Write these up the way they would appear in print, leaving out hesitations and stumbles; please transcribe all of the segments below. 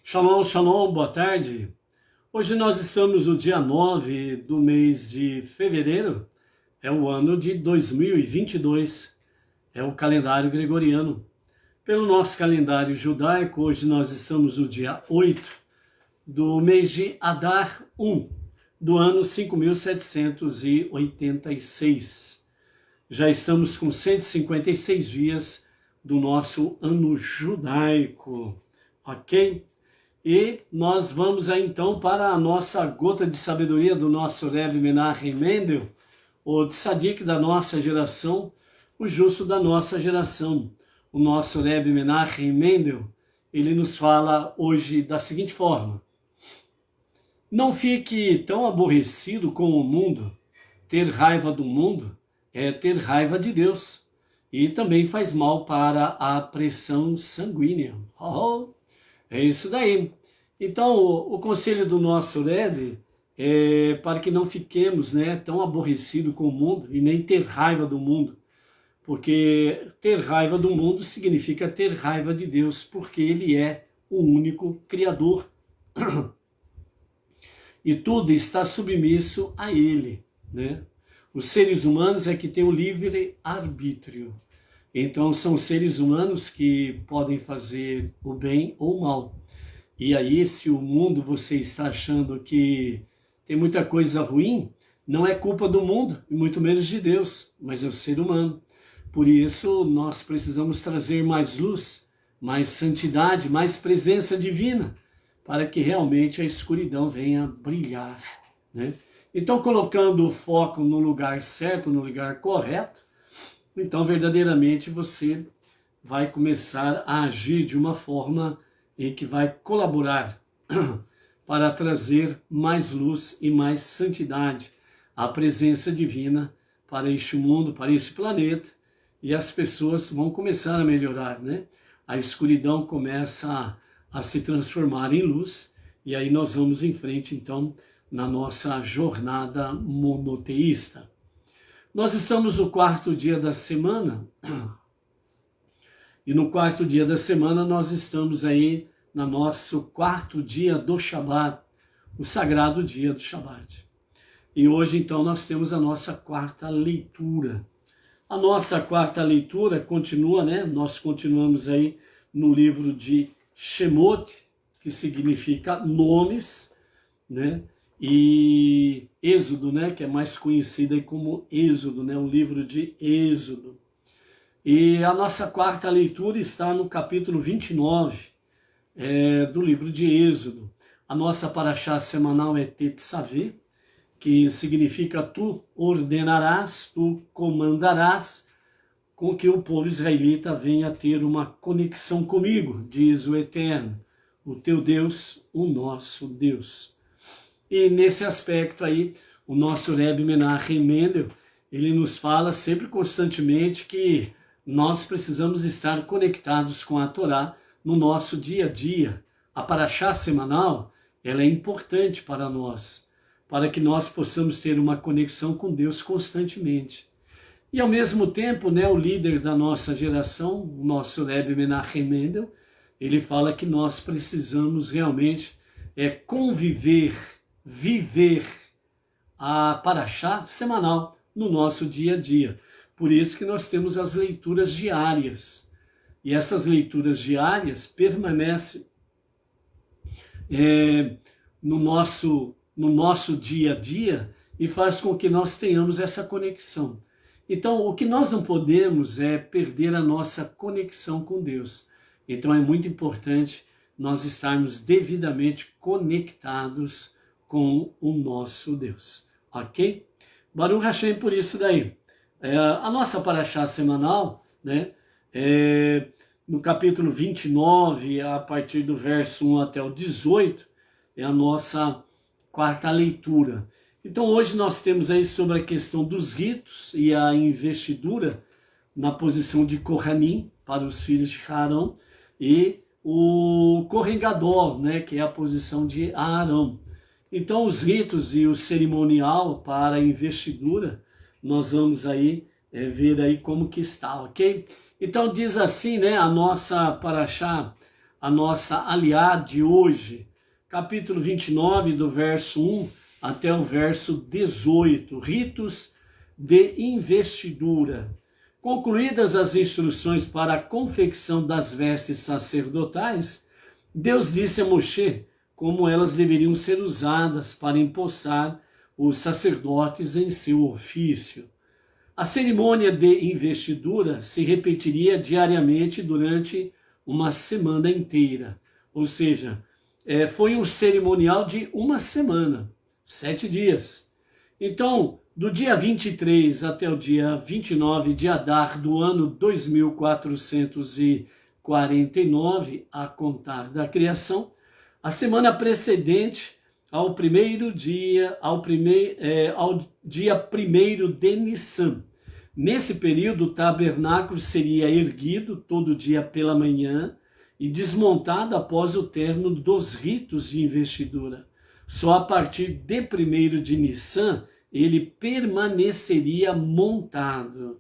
Shalom, shalom, boa tarde. Hoje nós estamos no dia 9 do mês de fevereiro, é o ano de 2022, é o calendário gregoriano. Pelo nosso calendário judaico, hoje nós estamos no dia 8 do mês de Adar 1, do ano 5786. Já estamos com 156 dias do nosso ano judaico, ok? E nós vamos aí então para a nossa gota de sabedoria do nosso Rebbe Menachem Mendel, o tzadik da nossa geração, o justo da nossa geração. O nosso Rebbe Menachem Mendel, ele nos fala hoje da seguinte forma: não fique tão aborrecido com o mundo. Ter raiva do mundo é ter raiva de Deus. E também faz mal para a pressão sanguínea. É isso daí. Então, o conselho do nosso Rebbe é para que não fiquemos tão aborrecidos com o mundo e nem ter raiva do mundo. Porque ter raiva do mundo significa ter raiva de Deus, porque Ele é o único Criador. E tudo está submisso a Ele, né? Os seres humanos é que têm o livre arbítrio. Então são seres humanos que podem fazer o bem ou o mal. E aí, se o mundo você está achando que tem muita coisa ruim, não é culpa do mundo, e muito menos de Deus, mas é o ser humano. Por isso, nós precisamos trazer mais luz, mais santidade, mais presença divina, para que realmente a escuridão venha brilhar, né? Então, colocando o foco no lugar certo, no lugar correto, então verdadeiramente você vai começar a agir de uma forma em que vai colaborar para trazer mais luz e mais santidade, a presença divina para este mundo, para este planeta, e as pessoas vão começar a melhorar, né? A escuridão começa a se transformar em luz, e aí nós vamos em frente, então, na nossa jornada monoteísta. Nós estamos no quarto dia da semana, e no quarto dia da semana nós estamos aí no nosso quarto dia do Shabat, o sagrado dia do Shabat. E hoje então nós temos a nossa quarta leitura. A nossa quarta leitura continua, né? Nós continuamos aí no livro de Shemot, que significa nomes, né? E Êxodo, né? Que é mais conhecido aí como Êxodo, né? O livro de Êxodo. E a nossa quarta leitura está no capítulo 29 do livro de Êxodo. A nossa paraxá semanal é Tetzaveh, que significa tu ordenarás, tu comandarás, com que o povo israelita venha ter uma conexão comigo, diz o Eterno, o teu Deus, o nosso Deus. E nesse aspecto aí, o nosso Rebbe Menachem Mendel, ele nos fala sempre constantemente que nós precisamos estar conectados com a Torá no nosso dia a dia. A paraxá semanal, ela é importante para nós, para que nós possamos ter uma conexão com Deus constantemente. E ao mesmo tempo, né, o líder da nossa geração, o nosso Rebbe Menachem Mendel, ele fala que nós precisamos realmente conviver, viver a paraxá semanal no nosso dia a dia. Por isso que nós temos as leituras diárias. E essas leituras diárias permanecem no nosso dia a dia e faz com que nós tenhamos essa conexão. Então, o que nós não podemos é perder a nossa conexão com Deus. Então, é muito importante nós estarmos devidamente conectados com o nosso Deus. Ok? Baruch Hashem por isso daí. A nossa paraxá semanal, né, no capítulo 29, a partir do verso 1 até o 18, é a nossa quarta leitura. Então hoje nós temos aí sobre a questão dos ritos e a investidura na posição de Kohanim para os filhos de Arão e o Kohen Gadol, né, que é a posição de Arão. Então os ritos e o cerimonial para a investidura, nós vamos aí ver aí como que está, ok? Então diz assim, né, a nossa paraxá a nossa aliada de hoje, capítulo 29, do verso 1 até o verso 18, ritos de investidura. Concluídas as instruções para a confecção das vestes sacerdotais, Deus disse a Moshe como elas deveriam ser usadas para empossar os sacerdotes em seu ofício. A cerimônia de investidura se repetiria diariamente durante uma semana inteira, ou seja, foi um cerimonial de uma semana, 7 dias. Então, do dia 23 até o dia 29 de Adar do ano 2449, a contar da criação, a semana precedente ao dia 1º de Nissan. Nesse período, o tabernáculo seria erguido todo dia pela manhã e desmontado após o término dos ritos de investidura. Só a partir de 1º de Nissan ele permaneceria montado.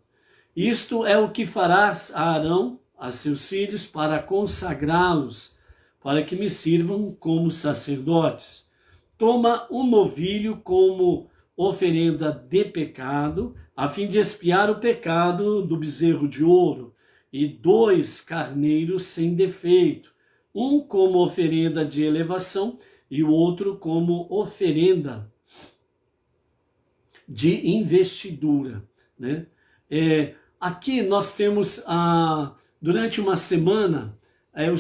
Isto é o que farás a Arão, a seus filhos, para consagrá-los, para que me sirvam como sacerdotes. Toma um novilho como oferenda de pecado, a fim de expiar o pecado do bezerro de ouro, e 2 carneiros sem defeito, um como oferenda de elevação e o outro como oferenda de investidura, né? Aqui nós temos, durante uma semana, o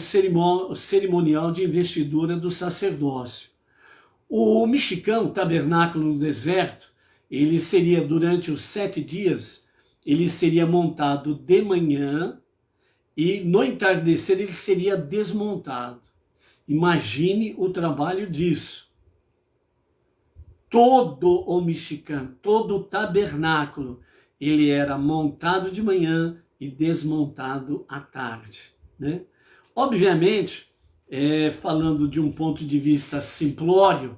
cerimonial de investidura do sacerdócio. O mexicano, o tabernáculo no deserto, ele seria, durante os 7 dias, ele seria montado de manhã e no entardecer ele seria desmontado. Imagine o trabalho disso. Todo o mexicano, todo o tabernáculo, ele era montado de manhã e desmontado à tarde, né? Obviamente, falando de um ponto de vista simplório,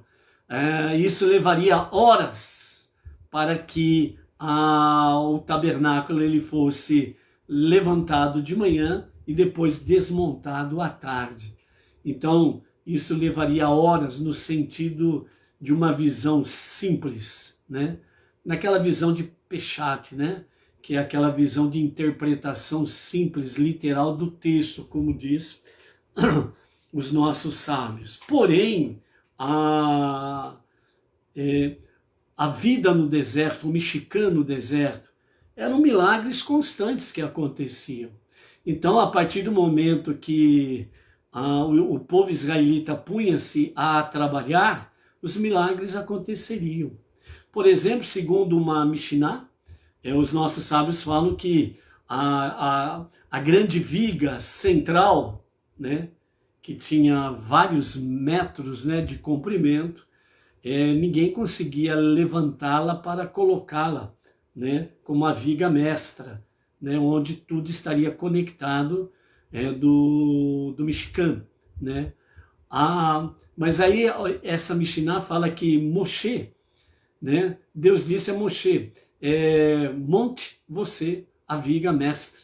isso levaria horas para que o tabernáculo ele fosse levantado de manhã e depois desmontado à tarde. Então, isso levaria horas no sentido de uma visão simples, né? Naquela visão de Peshat, né? Que é aquela visão de interpretação simples, literal do texto, como diz os nossos sábios. Porém, a vida no deserto, o mexicano no deserto, eram milagres constantes que aconteciam. Então, a partir do momento que o povo israelita punha-se a trabalhar, os milagres aconteceriam. Por exemplo, segundo uma Mishnah, os nossos sábios falam que a grande viga central, né, que tinha vários metros, né, de comprimento, ninguém conseguia levantá-la para colocá-la, né, como a viga mestra, né, onde tudo estaria conectado do mexicano, né? Mas aí essa Mishnah fala que Moshe, né, Deus disse a Moshe, monte você a viga mestra.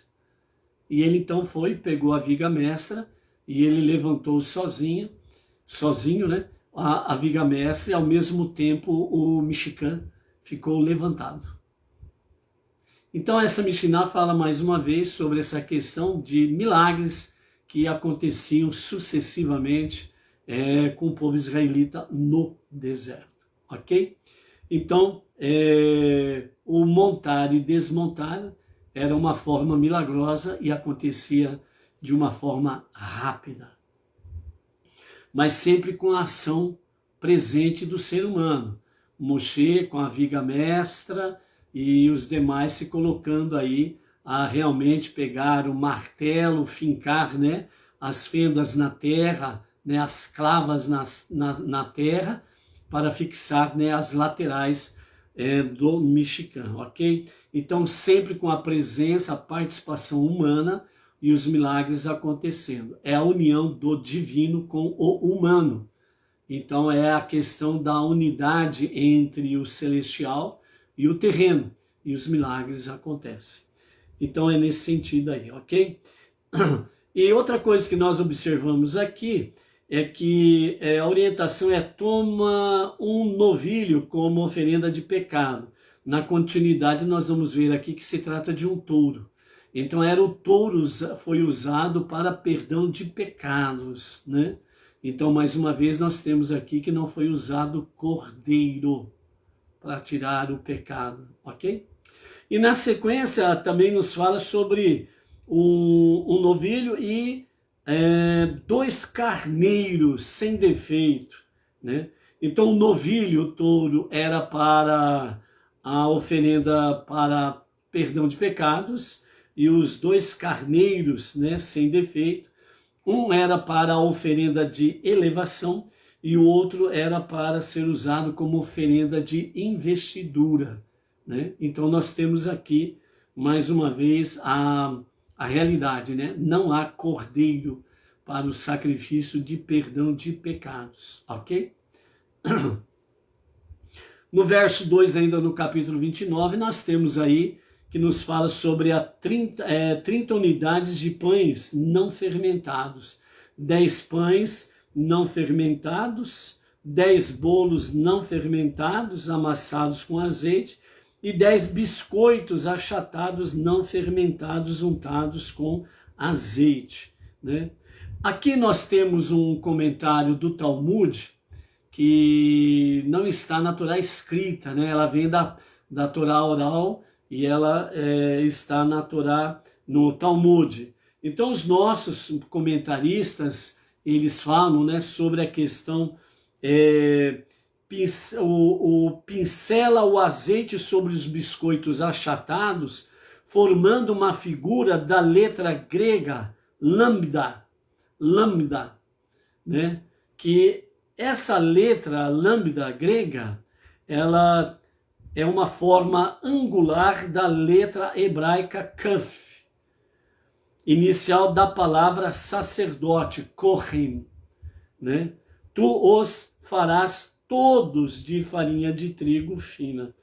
E ele então pegou a viga mestra e ele levantou sozinho, né, a viga mestra, e ao mesmo tempo o mexicano ficou levantado. Então essa Mishnah fala mais uma vez sobre essa questão de milagres que aconteciam sucessivamente com o povo israelita no deserto, ok? Então, o montar e desmontar era uma forma milagrosa e acontecia de uma forma rápida, mas sempre com a ação presente do ser humano. Moshe com a viga mestra e os demais se colocando aí a realmente pegar o martelo, fincar, né, as fendas na terra, né, as clavas na terra, para fixar, né, as laterais do mexicano, ok? Então, sempre com a presença, a participação humana e os milagres acontecendo. É a união do divino com o humano. Então, é a questão da unidade entre o celestial e o terreno, e os milagres acontecem. Então, é nesse sentido aí, ok? E outra coisa que nós observamos aqui é que a orientação é toma um novilho como oferenda de pecado. Na continuidade nós vamos ver aqui que se trata de um touro. Então era o touro foi usado para perdão de pecados, né? Então mais uma vez nós temos aqui que não foi usado cordeiro para tirar o pecado, ok? E na sequência também nos fala sobre um novilho e 2 carneiros sem defeito, né? Então o novilho, o touro, era para a oferenda para perdão de pecados, e os 2 carneiros, né, sem defeito, um era para a oferenda de elevação e o outro era para ser usado como oferenda de investidura, né? Então nós temos aqui, mais uma vez, a realidade, né? Não há cordeiro para o sacrifício de perdão de pecados, ok? No verso 2, ainda no capítulo 29, nós temos aí que nos fala sobre 30 unidades de pães não fermentados, 10 pães não fermentados, 10 bolos não fermentados, amassados com azeite, e 10 biscoitos achatados não fermentados, untados com azeite, né? Aqui nós temos um comentário do Talmud, que não está na Torá escrita, né? Ela vem da Torá oral e ela está na Torá, no Talmud. Então os nossos comentaristas, eles falam, né, sobre a questão, pincela o azeite sobre os biscoitos achatados, formando uma figura da letra grega lambda, né? Que essa letra lambda grega, ela é uma forma angular da letra hebraica kaf, inicial da palavra sacerdote, kohen, né? Tu os farás todos de farinha de trigo fina.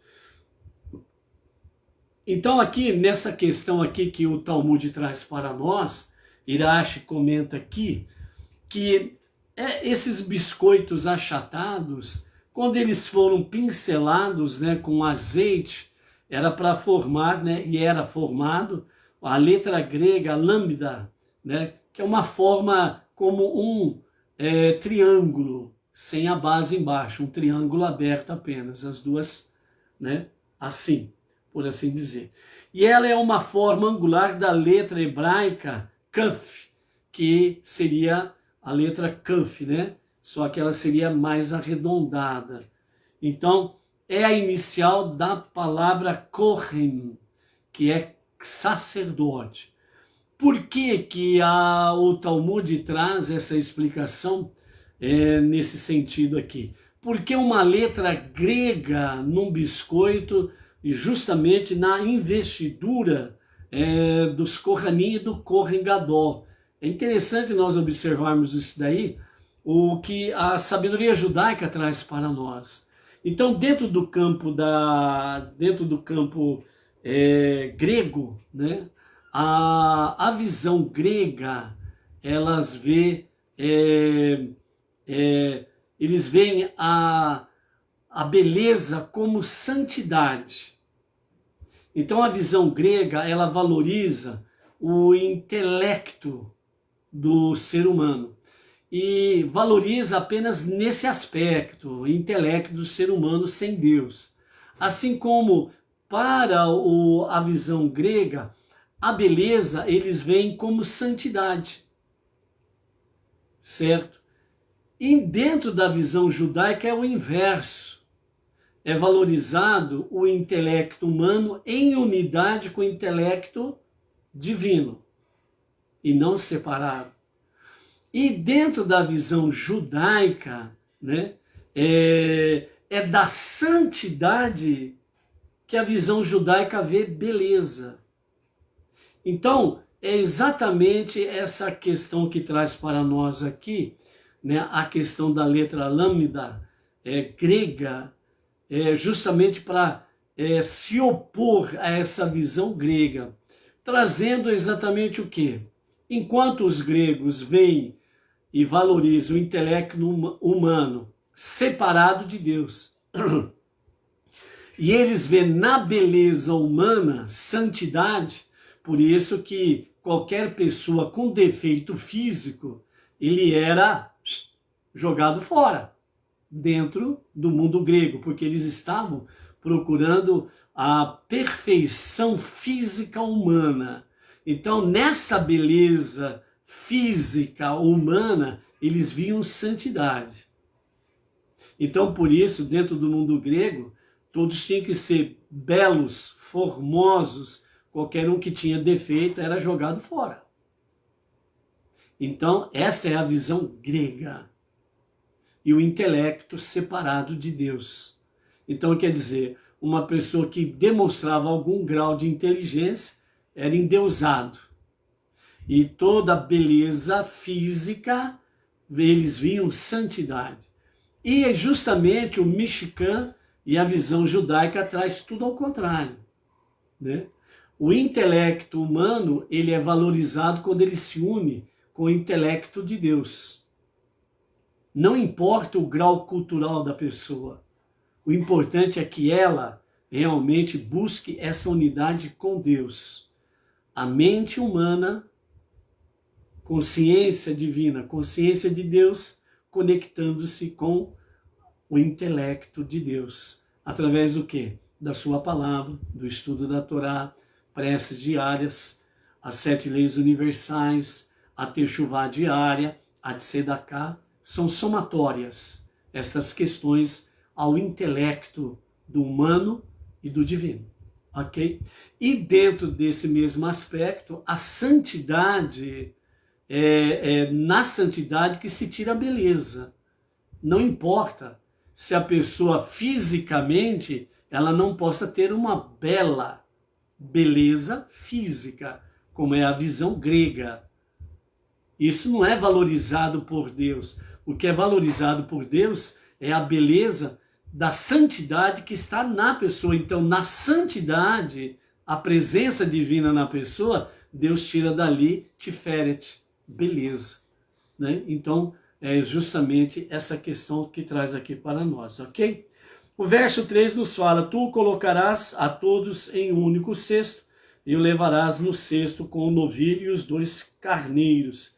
Então aqui, nessa questão aqui que o Talmud traz para nós, Irashi comenta aqui, que esses biscoitos achatados, quando eles foram pincelados, né, com azeite, era para formar, né, e era formado a letra grega lambda, né, que é uma forma como um triângulo, sem a base embaixo, um triângulo aberto apenas, as duas, né, assim, por assim dizer. E ela é uma forma angular da letra hebraica kaf, que seria a letra kaf, né? Só que ela seria mais arredondada. Então, é a inicial da palavra kohen, que é sacerdote. Por que que o Talmud traz essa explicação nesse sentido aqui? Porque uma letra grega num biscoito, e justamente na investidura dos Kohanim e do Kohen Gadol. É interessante nós observarmos isso daí, o que a sabedoria judaica traz para nós. Então, dentro do campo grego, né, a visão grega, eles veem a beleza como santidade. Então a visão grega, ela valoriza o intelecto do ser humano e valoriza apenas nesse aspecto, o intelecto do ser humano sem Deus. Assim como para a visão grega, a beleza eles veem como santidade, certo? E dentro da visão judaica é o inverso. É valorizado o intelecto humano em unidade com o intelecto divino e não separado. E dentro da visão judaica, né, é da santidade que a visão judaica vê beleza. Então, é exatamente essa questão que traz para nós aqui, né, a questão da letra lambda grega, justamente para se opor a essa visão grega, trazendo exatamente o quê? Enquanto os gregos veem e valorizam o intelecto humano separado de Deus, e eles veem na beleza humana santidade, por isso que qualquer pessoa com defeito físico, ele era jogado fora, dentro do mundo grego, porque eles estavam procurando a perfeição física humana. Então, nessa beleza física humana, eles viam santidade. Então, por isso, dentro do mundo grego, todos tinham que ser belos, formosos. Qualquer um que tinha defeito era jogado fora. Então, esta é a visão grega. E o intelecto separado de Deus. Então, quer dizer, uma pessoa que demonstrava algum grau de inteligência era endeusado. E toda a beleza física, eles viam santidade. E é justamente o Michigan e a visão judaica traz tudo ao contrário, né? O intelecto humano, ele é valorizado quando ele se une com o intelecto de Deus. Não importa o grau cultural da pessoa. O importante é que ela realmente busque essa unidade com Deus. A mente humana, consciência divina, consciência de Deus, conectando-se com o intelecto de Deus. Através do quê? Da sua palavra, do estudo da Torá, preces diárias, as 7 leis universais, a techuvá diária, a tzedakah, são somatórias estas questões ao intelecto do humano e do divino, ok? E dentro desse mesmo aspecto, a santidade, na santidade que se tira a beleza. Não importa se a pessoa fisicamente, ela não possa ter uma bela beleza física, como é a visão grega. Isso não é valorizado por Deus. O que é valorizado por Deus é a beleza da santidade que está na pessoa. Então, na santidade, a presença divina na pessoa, Deus tira dali tiferet, beleza, né? Então, é justamente essa questão que traz aqui para nós, ok? O verso 3 nos fala: tu colocarás a todos em um único cesto e o levarás no cesto com o novilho e os 2 carneiros.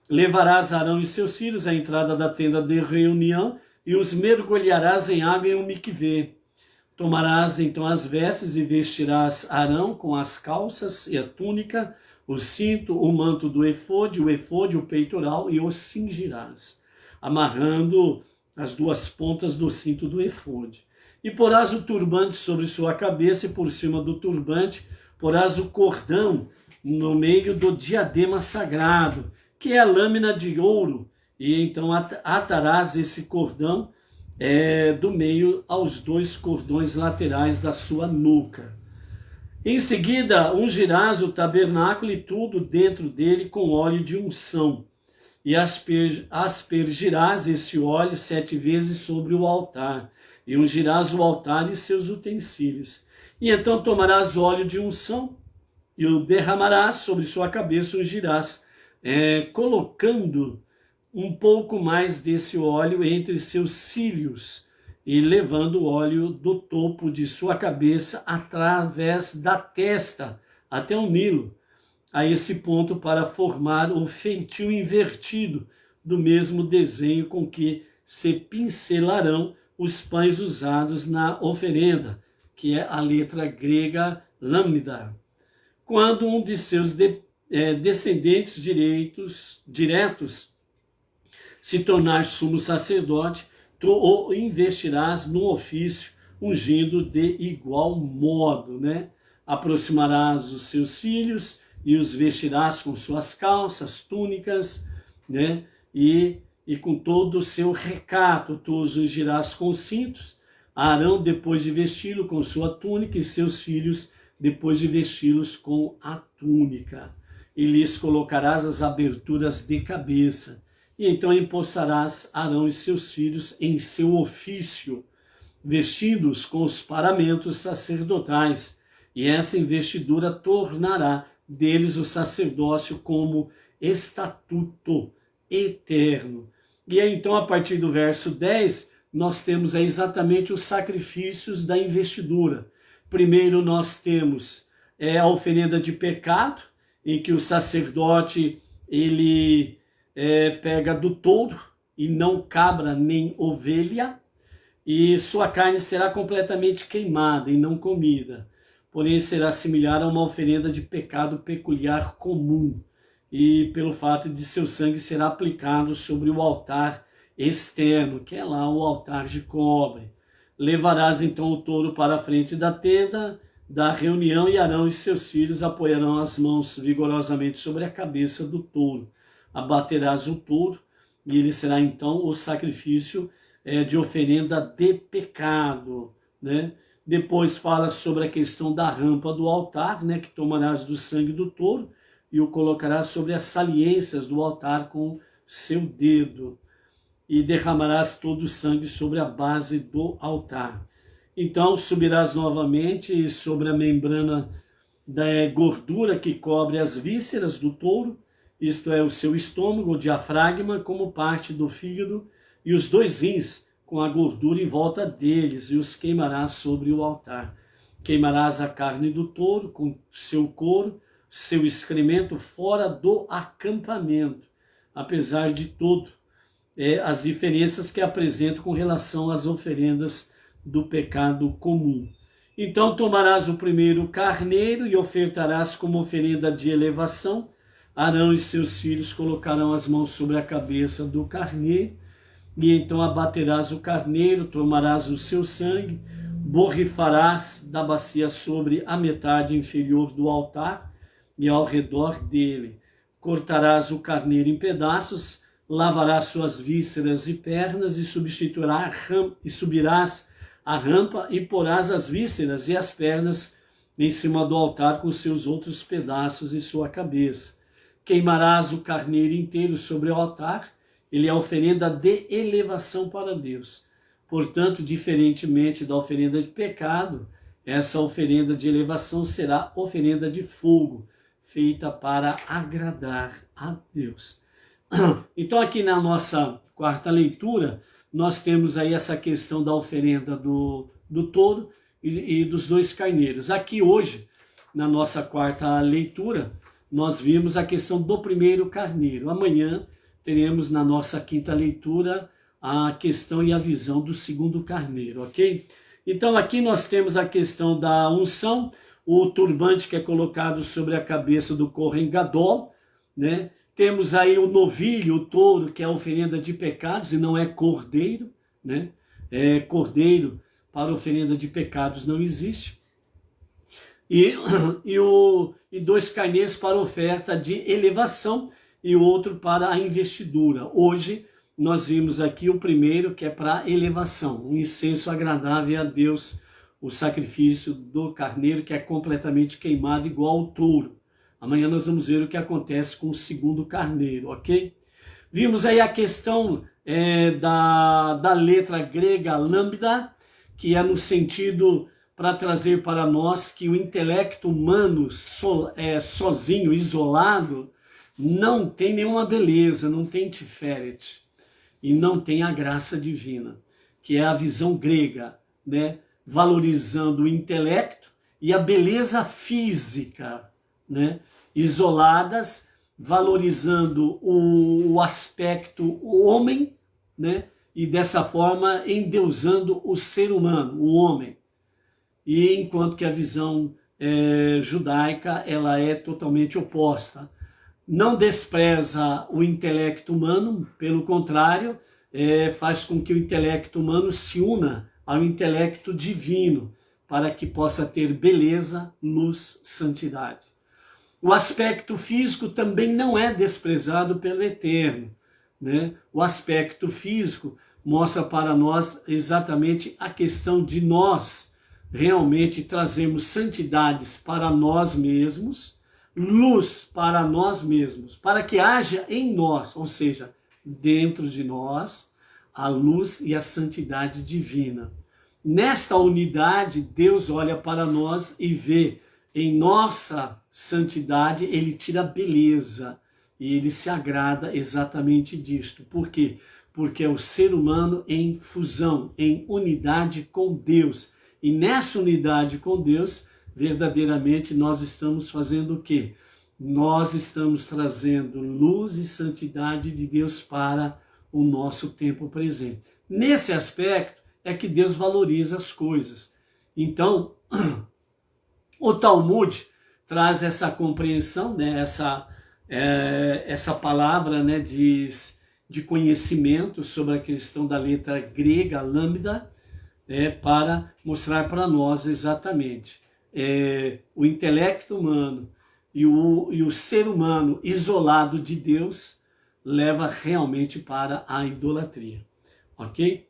Levarás Arão e seus filhos à entrada da tenda de reunião e os mergulharás em água em um miquvé. Tomarás então as vestes e vestirás Arão com as calças e a túnica, o cinto, o manto do efode, o peitoral, e os cingirás, amarrando as 2 pontas do cinto do efode. E porás o turbante sobre sua cabeça, e por cima do turbante porás o cordão no meio do diadema sagrado, que é a lâmina de ouro, e então atarás esse cordão do meio aos 2 cordões laterais da sua nuca. Em seguida, ungirás o tabernáculo e tudo dentro dele com óleo de unção, e aspergirás esse óleo 7 vezes sobre o altar, e ungirás o altar e seus utensílios. E então tomarás óleo de unção, e o derramarás sobre sua cabeça, ungirás, colocando um pouco mais desse óleo entre seus cílios, e levando o óleo do topo de sua cabeça através da testa até o Nilo, a esse ponto para formar o feitio invertido do mesmo desenho com que se pincelarão os pães usados na oferenda, que é a letra grega lambda. Quando um de seus descendentes diretos se tornar sumo sacerdote, tu o investirás no ofício, ungindo de igual modo, né? Aproximarás os seus filhos e os vestirás com suas calças, túnicas, né? E com todo o seu recato, tu os ungirás com cintos. Arão, depois de vesti-lo com sua túnica, e seus filhos, depois de vesti-los com a túnica. E lhes colocarás as aberturas de cabeça. E então empossarás Arão e seus filhos em seu ofício, vestidos com os paramentos sacerdotais, e essa investidura tornará deles o sacerdócio como estatuto eterno. E aí, então, a partir do verso 10, nós temos aí exatamente os sacrifícios da investidura. Primeiro nós temos a oferenda de pecado, em que o sacerdote ele pega do touro e não cabra nem ovelha, e sua carne será completamente queimada e não comida, porém será similar a uma oferenda de pecado peculiar comum, e pelo fato de seu sangue ser aplicado sobre o altar externo, que é lá o altar de cobre. Levarás então o touro para a frente da tenda da reunião, e Arão e seus filhos apoiarão as mãos vigorosamente sobre a cabeça do touro. Abaterás o touro, e ele será então o sacrifício de oferenda de pecado, né? Depois fala sobre a questão da rampa do altar, né? Que tomarás do sangue do touro e o colocarás sobre as saliências do altar com seu dedo, e derramarás todo o sangue sobre a base do altar. Então subirás novamente sobre a membrana da gordura que cobre as vísceras do touro, isto é, o seu estômago, o diafragma, como parte do fígado, e os 2 rins, com a gordura em volta deles, e os queimarás sobre o altar. Queimarás a carne do touro com seu couro, seu excremento fora do acampamento, apesar de tudo, as diferenças que apresento com relação às oferendas do pecado comum. Então tomarás o primeiro carneiro e ofertarás como oferenda de elevação. Arão e seus filhos colocarão as mãos sobre a cabeça do carneiro, e então abaterás o carneiro, tomarás o seu sangue, borrifarás da bacia sobre a metade inferior do altar e ao redor dele. Cortarás o carneiro em pedaços, lavarás suas vísceras e pernas, e subirás a rampa e porás as vísceras e as pernas em cima do altar com seus outros pedaços e sua cabeça. Queimarás o carneiro inteiro sobre o altar, ele é a oferenda de elevação para Deus. Portanto, diferentemente da oferenda de pecado, essa oferenda de elevação será oferenda de fogo, feita para agradar a Deus. Então, aqui na nossa quarta leitura, nós temos aí essa questão da oferenda do touro e dos 2 carneiros. Aqui hoje, na nossa quarta leitura, nós vimos a questão do primeiro carneiro. Amanhã teremos na nossa quinta leitura a questão e a visão do segundo carneiro, ok? Então aqui nós temos a questão da unção, o turbante que é colocado sobre a cabeça do Kohen Gadol, né? Temos aí o novilho, o touro, que é a oferenda de pecados e não é cordeiro, né? Cordeiro para oferenda de pecados não existe. E 2 carneiros para oferta de elevação e o outro para a investidura. Hoje nós vimos aqui o primeiro, que é para elevação, um incenso agradável a Deus, o sacrifício do carneiro, que é completamente queimado igual ao touro. Amanhã nós vamos ver o que acontece com o segundo carneiro, ok? Vimos aí a questão da letra grega lambda, que é no sentido para trazer para nós que o intelecto humano sozinho, isolado, não tem nenhuma beleza, não tem tiferet, e não tem a graça divina, que é a visão grega, né? Valorizando o intelecto e a beleza física, né? Isoladas, valorizando o aspecto homem, né? E dessa forma endeusando o ser humano, o homem. E enquanto que a visão judaica ela é totalmente oposta. Não despreza o intelecto humano, pelo contrário, faz com que o intelecto humano se una ao intelecto divino, para que possa ter beleza, luz, santidade. O aspecto físico também não é desprezado pelo Eterno, né? O aspecto físico mostra para nós exatamente a questão de nós realmente trazermos santidades para nós mesmos, luz para nós mesmos, para que haja em nós, ou seja, dentro de nós, a luz e a santidade divina. Nesta unidade, Deus olha para nós e vê em nossa santidade, ele tira beleza e ele se agrada exatamente disto. Por quê? Porque é o ser humano em fusão, em unidade com Deus. E nessa unidade com Deus, verdadeiramente nós estamos fazendo o quê? Nós estamos trazendo luz e santidade de Deus para o nosso tempo presente. Nesse aspecto é que Deus valoriza as coisas. Então, o Talmud traz essa compreensão, né, essa palavra, né, de conhecimento sobre a questão da letra grega, lambda, para mostrar para nós exatamente o intelecto humano e o ser humano isolado de Deus leva realmente para a idolatria, ok?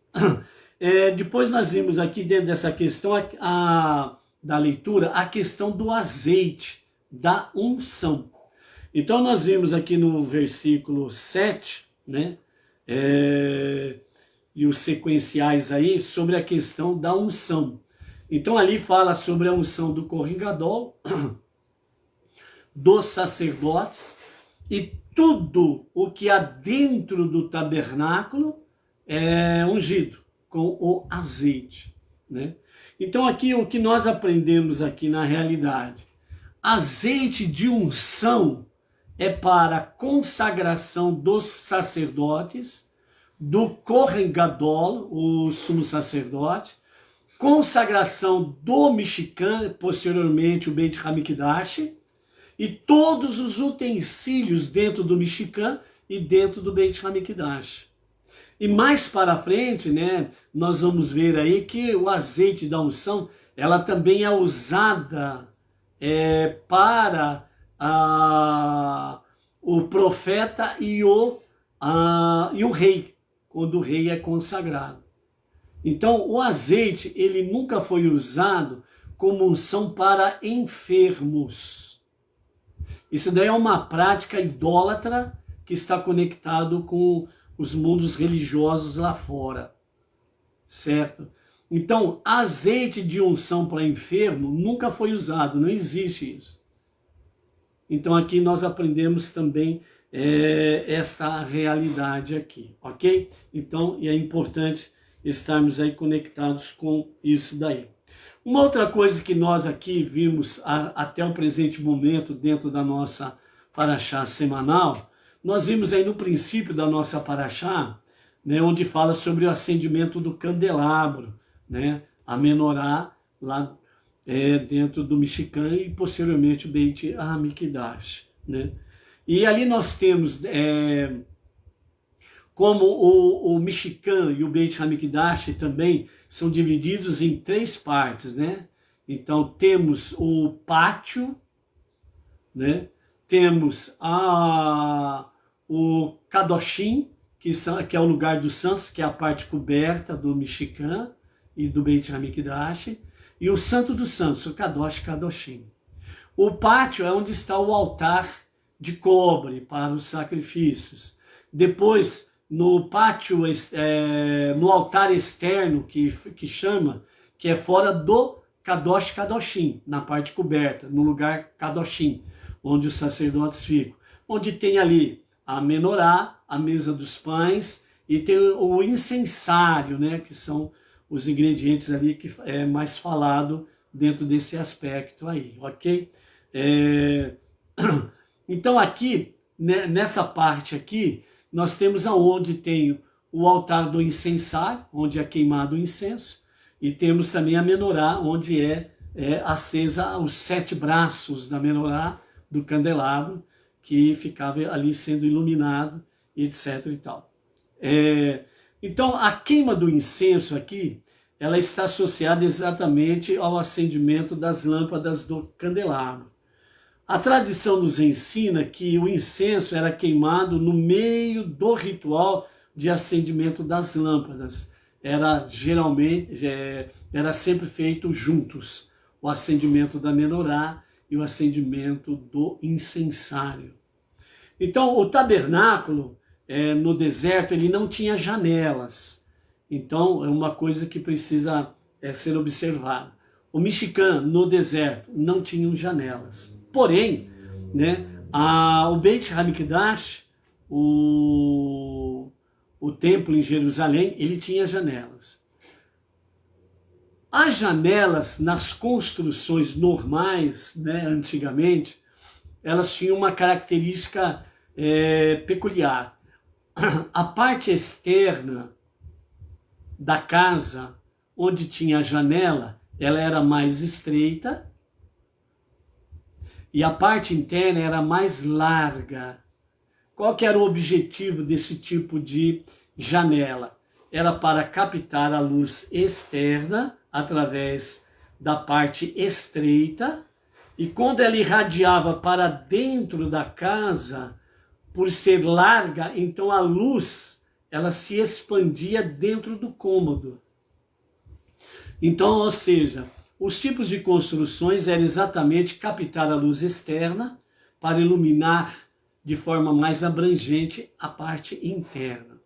Depois nós vimos aqui dentro dessa questão da leitura a questão do azeite, da unção. Então nós vimos aqui no versículo 7, né, e os sequenciais aí, sobre a questão da unção. Então ali fala sobre a unção do Kohen Gadol, dos sacerdotes, e tudo o que há dentro do tabernáculo é ungido com o azeite, né? Então aqui o que nós aprendemos aqui na realidade, azeite de unção é para a consagração dos sacerdotes, do Kohen Gadol, o sumo sacerdote, consagração do Mishkan, posteriormente o Beit HaMikdash, e todos os utensílios dentro do Mishkan e dentro do Beit HaMikdash. E mais para frente, né, nós vamos ver aí que o azeite da unção, ela também é usada para o profeta e o rei, quando o rei é consagrado. Então, o azeite, ele nunca foi usado como unção para enfermos. Isso daí é uma prática idólatra que está conectado com os mundos religiosos lá fora, certo? Então, azeite de unção para enfermo nunca foi usado, não existe isso. Então, aqui nós aprendemos também esta realidade aqui, ok? Então, é importante estarmos aí conectados com isso daí. Uma outra coisa que nós aqui vimos até o presente momento dentro da nossa paraxá semanal, nós vimos aí no princípio da nossa paraxá, né, onde fala sobre o acendimento do candelabro, né, a menorá lá dentro do Mishkan e posteriormente o Beit HaMikdash, né. E ali nós temos como o Mishkan e o Beit HaMikdash também são divididos em 3 partes, né. Então temos o pátio, né, temos o Kadoshim, que é o lugar dos santos, que é a parte coberta do Mishkan e do Beit HaMikdash, e o Santo dos Santos, o Kadosh Kadoshim. O pátio é onde está o altar de cobre para os sacrifícios. Depois, no pátio, no altar externo, que chama, que é fora do Kadosh Kadoshim, na parte coberta, no lugar Kadoshim, onde os sacerdotes ficam. Onde tem ali a menorá, a mesa dos pães, e tem o incensário, né, que são os ingredientes ali que é mais falado dentro desse aspecto aí, ok? Então aqui, né, nessa parte aqui, nós temos aonde tem o altar do incensário, onde é queimado o incenso, e temos também a menorá, onde é acesa os 7 braços da menorá, do candelabro, que ficava ali sendo iluminado, etc. e tal. Então, a queima do incenso aqui, ela está associada exatamente ao acendimento das lâmpadas do candelabro. A tradição nos ensina que o incenso era queimado no meio do ritual de acendimento das lâmpadas. Era sempre feito juntos, o acendimento da menorá e o acendimento do incensário. Então, o tabernáculo no deserto, ele não tinha janelas. Então, é uma coisa que precisa ser observada. o Michigan, no deserto, não tinham janelas. Porém, né, o Beit HaMikdash, o templo em Jerusalém, ele tinha janelas. As janelas nas construções normais, né, antigamente, elas tinham uma característica peculiar. A parte externa da casa, onde tinha a janela, ela era mais estreita e a parte interna era mais larga. Qual que era o objetivo desse tipo de janela? Era para captar a luz externa através da parte estreita, e quando ela irradiava para dentro da casa, por ser larga, então a luz ela se expandia dentro do cômodo. Então, ou seja, os tipos de construções eram exatamente captar a luz externa para iluminar de forma mais abrangente a parte interna.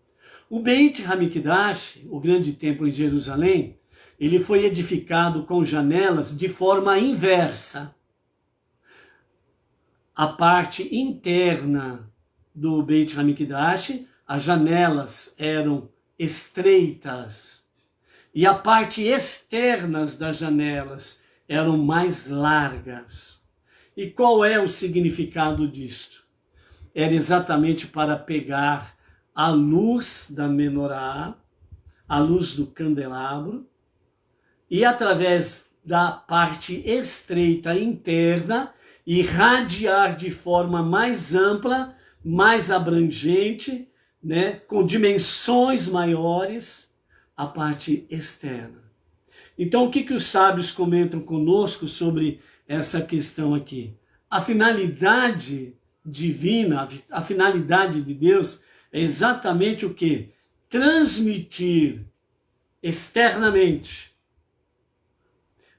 O Beit HaMikdash, o grande templo em Jerusalém, ele foi edificado com janelas de forma inversa. A parte interna do Beit HaMikdash, as janelas eram estreitas e a parte externa das janelas eram mais largas. E qual é o significado disto? Era exatamente para pegar a luz da menorá, a luz do candelabro, e através da parte estreita interna, irradiar de forma mais ampla, mais abrangente, né, com dimensões maiores, a parte externa. Então, o que os sábios comentam conosco sobre essa questão aqui? A finalidade divina, a finalidade de Deus é exatamente o quê? Transmitir externamente,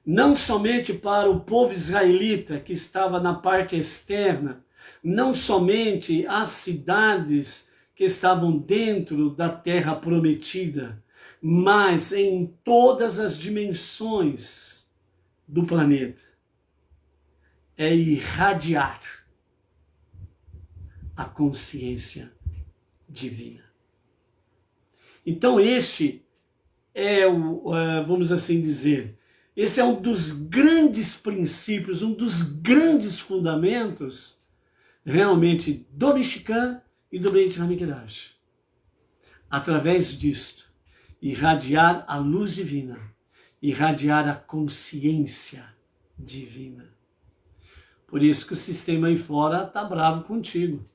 não somente para o povo israelita que estava na parte externa, não somente as cidades que estavam dentro da terra prometida, mas em todas as dimensões do planeta. É irradiar a consciência divina. Então este é vamos assim dizer, esse é um dos grandes princípios, um dos grandes fundamentos realmente do Michigan e do Beit HaMikdash. Através disto, irradiar a luz divina, irradiar a consciência divina. Por isso que o sistema aí fora está bravo contigo.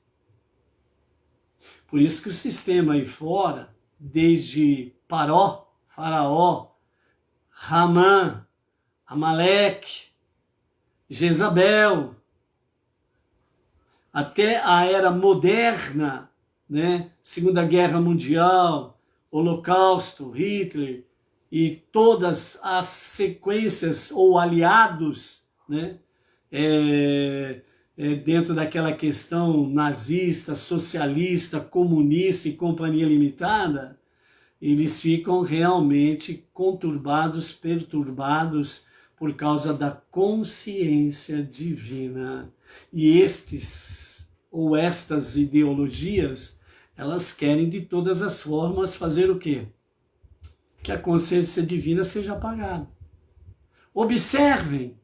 Por isso que o sistema aí fora, desde Paró, Faraó, Ramã, Amaleque, Jezabel, até a era moderna, né? Segunda Guerra Mundial, Holocausto, Hitler e todas as sequências ou aliados, né? Dentro daquela questão nazista, socialista, comunista e companhia limitada, eles ficam realmente conturbados, perturbados por causa da consciência divina. E estes ou estas ideologias, elas querem de todas as formas fazer o quê? Que a consciência divina seja apagada. Observem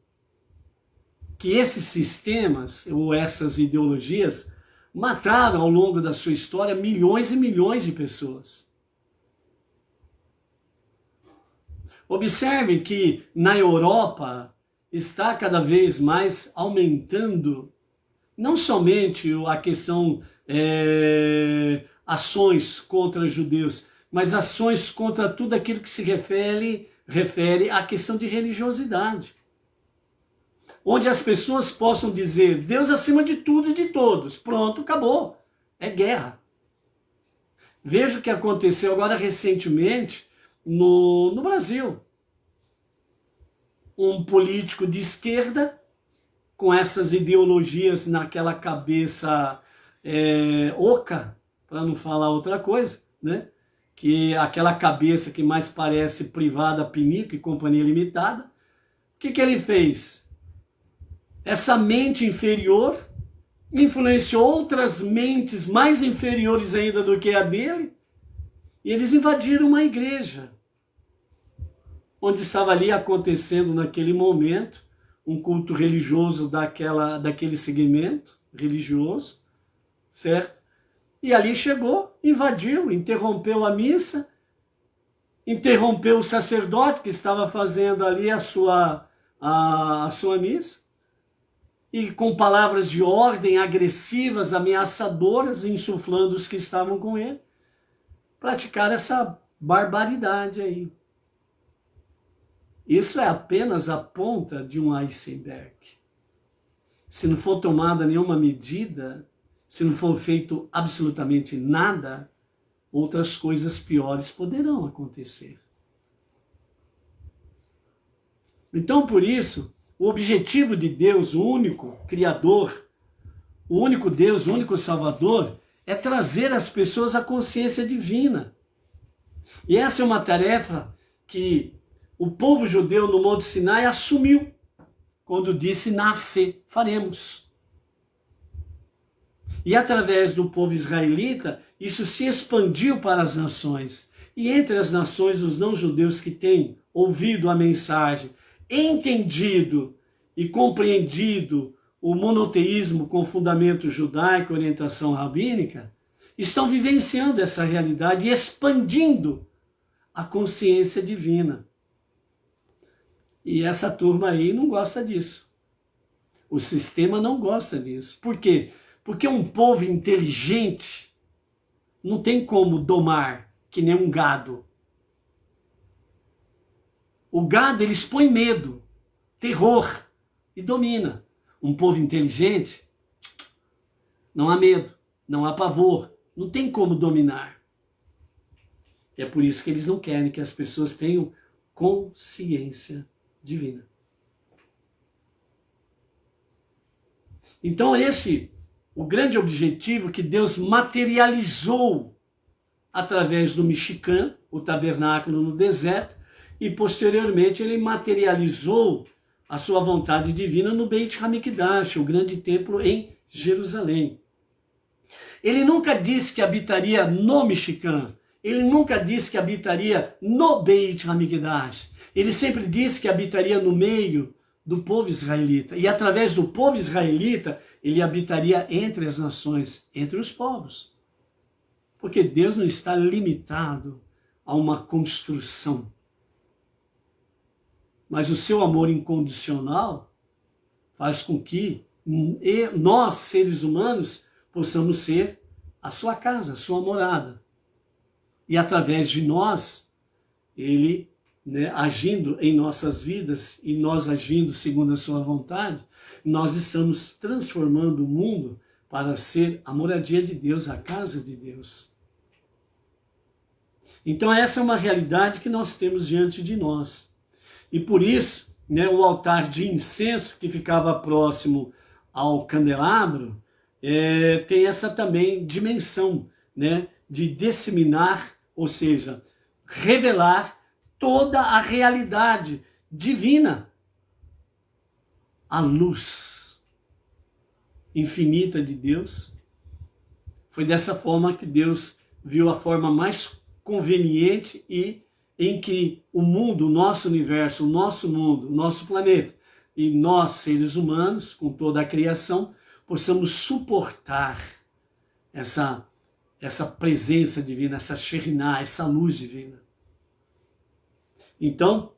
que esses sistemas ou essas ideologias mataram ao longo da sua história milhões e milhões de pessoas. Observe que na Europa está cada vez mais aumentando, não somente a questão ações contra judeus, mas ações contra tudo aquilo que se refere à questão de religiosidade. Onde as pessoas possam dizer Deus acima de tudo e de todos. Pronto, acabou. É guerra. Veja o que aconteceu agora recentemente no Brasil. Um político de esquerda, com essas ideologias naquela cabeça oca, para não falar outra coisa, né? Que aquela cabeça que mais parece privada, pinico e companhia limitada, que ele fez? Essa mente inferior influenciou outras mentes mais inferiores ainda do que a dele, e eles invadiram uma igreja, onde estava ali acontecendo naquele momento um culto religioso daquele segmento religioso, certo? E ali chegou, invadiu, interrompeu a missa, interrompeu o sacerdote que estava fazendo ali a sua missa, e com palavras de ordem agressivas, ameaçadoras, insuflando os que estavam com ele, praticar essa barbaridade aí. Isso é apenas a ponta de um iceberg. Se não for tomada nenhuma medida, se não for feito absolutamente nada, outras coisas piores poderão acontecer. Então, por isso, o objetivo de Deus, o único Criador, o único Deus, o único Salvador, é trazer às pessoas a consciência divina. E essa é uma tarefa que o povo judeu no Monte Sinai assumiu, quando disse: nasce, faremos. E através do povo israelita, isso se expandiu para as nações. E entre as nações, os não-judeus que têm ouvido a mensagem, entendido e compreendido o monoteísmo com fundamento judaico e orientação rabínica, estão vivenciando essa realidade e expandindo a consciência divina. E essa turma aí não gosta disso. O sistema não gosta disso. Por quê? Porque um povo inteligente não tem como domar que nem um gado. O gado, ele expõe medo, terror e domina. Um povo inteligente, não há medo, não há pavor, não tem como dominar. É por isso que eles não querem que as pessoas tenham consciência divina. Então o grande objetivo que Deus materializou através do Mishkan, o tabernáculo no deserto, e posteriormente ele materializou a sua vontade divina no Beit HaMikdash, o grande templo em Jerusalém. Ele nunca disse que habitaria no Mishkan, ele nunca disse que habitaria no Beit HaMikdash, ele sempre disse que habitaria no meio do povo israelita, e através do povo israelita, ele habitaria entre as nações, entre os povos. Porque Deus não está limitado a uma construção. Mas o seu amor incondicional faz com que nós, seres humanos, possamos ser a sua casa, a sua morada. E através de nós, ele, agindo em nossas vidas e nós agindo segundo a sua vontade, nós estamos transformando o mundo para ser a moradia de Deus, a casa de Deus. Então essa é uma realidade que nós temos diante de nós. E por isso, o altar de incenso que ficava próximo ao candelabro tem essa também dimensão, de disseminar, ou seja, revelar toda a realidade divina. A luz infinita de Deus. Foi dessa forma que Deus viu a forma mais conveniente e em que o mundo, o nosso universo, o nosso mundo, o nosso planeta e nós, seres humanos, com toda a criação, possamos suportar essa presença divina, essa Shekhinah, essa luz divina. Então,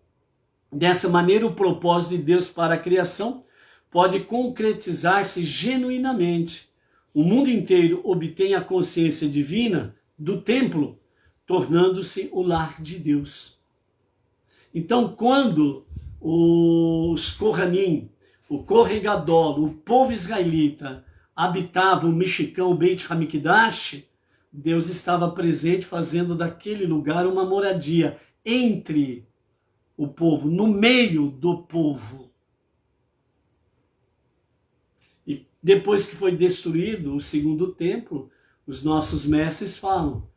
dessa maneira, o propósito de Deus para a criação pode concretizar-se genuinamente. O mundo inteiro obtém a consciência divina do templo, tornando-se o lar de Deus. Então, quando os Kohanim, o Kohen Gadol, o povo israelita, habitavam o Mishkan, o Beit HaMikdash, Deus estava presente fazendo daquele lugar uma moradia entre o povo, no meio do povo. E depois que foi destruído o segundo templo, os nossos mestres falam: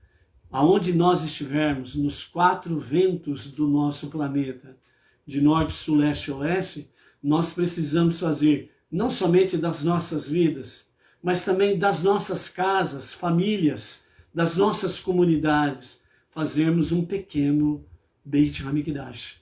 aonde nós estivermos, nos quatro ventos do nosso planeta, de norte, sul, leste e oeste, nós precisamos fazer não somente das nossas vidas, mas também das nossas casas, famílias, das nossas comunidades, fazermos um pequeno Beit HaMikdash,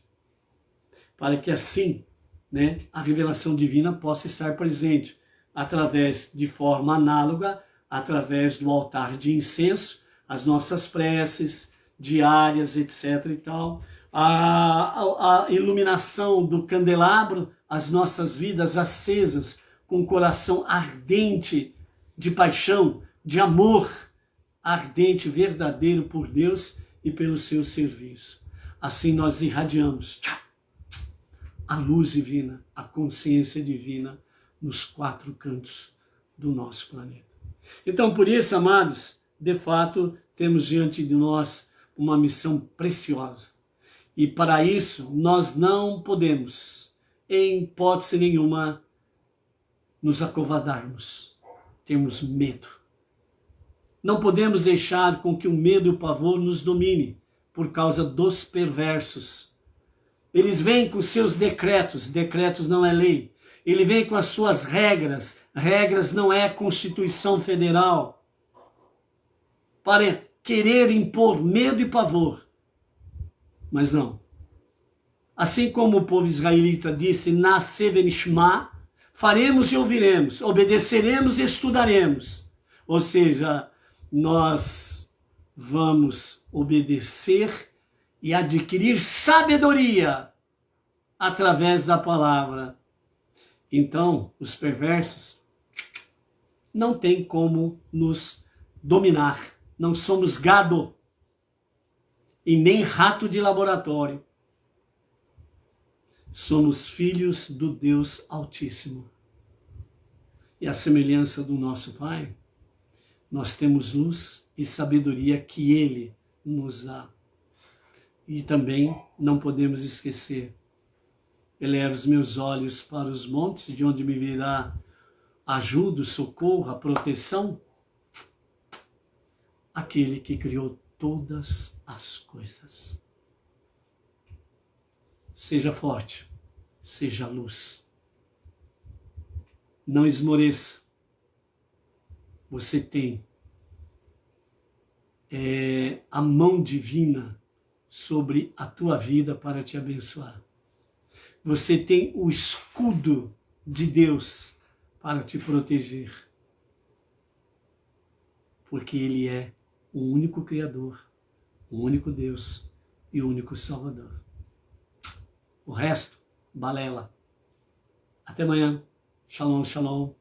para que assim, né, a revelação divina possa estar presente através, de forma análoga, através do altar de incenso, as nossas preces diárias, etc. e tal, a iluminação do candelabro, as nossas vidas acesas, com o coração ardente de paixão, de amor ardente, verdadeiro por Deus e pelo seu serviço. Assim nós irradiamos a luz divina, a consciência divina nos 4 cantos do nosso planeta. Então, por isso, amados, de fato, temos diante de nós uma missão preciosa. E para isso, nós não podemos, em hipótese nenhuma, nos acovardarmos, termos medo. Não podemos deixar com que o medo e o pavor nos domine por causa dos perversos. Eles vêm com seus decretos, decretos não é lei. Ele vem com as suas regras, regras não é Constituição Federal, para querer impor medo e pavor. Mas não. Assim como o povo israelita disse, Naseh venishma, faremos e ouviremos, obedeceremos e estudaremos. Ou seja, nós vamos obedecer e adquirir sabedoria através da palavra. Então, os perversos não têm como nos dominar. Não somos gado e nem rato de laboratório. Somos filhos do Deus Altíssimo. E à semelhança do nosso Pai, nós temos luz e sabedoria que Ele nos dá. E também não podemos esquecer, elevo os meus olhos para os montes, de onde me virá ajuda, o socorro, a proteção, aquele que criou todas as coisas. Seja forte, seja luz. Não esmoreça. Você tem a mão divina sobre a tua vida para te abençoar. Você tem o escudo de Deus para te proteger. Porque Ele é o único Criador, o único Deus e o único Salvador. O resto, balela. Até amanhã. Shalom, shalom.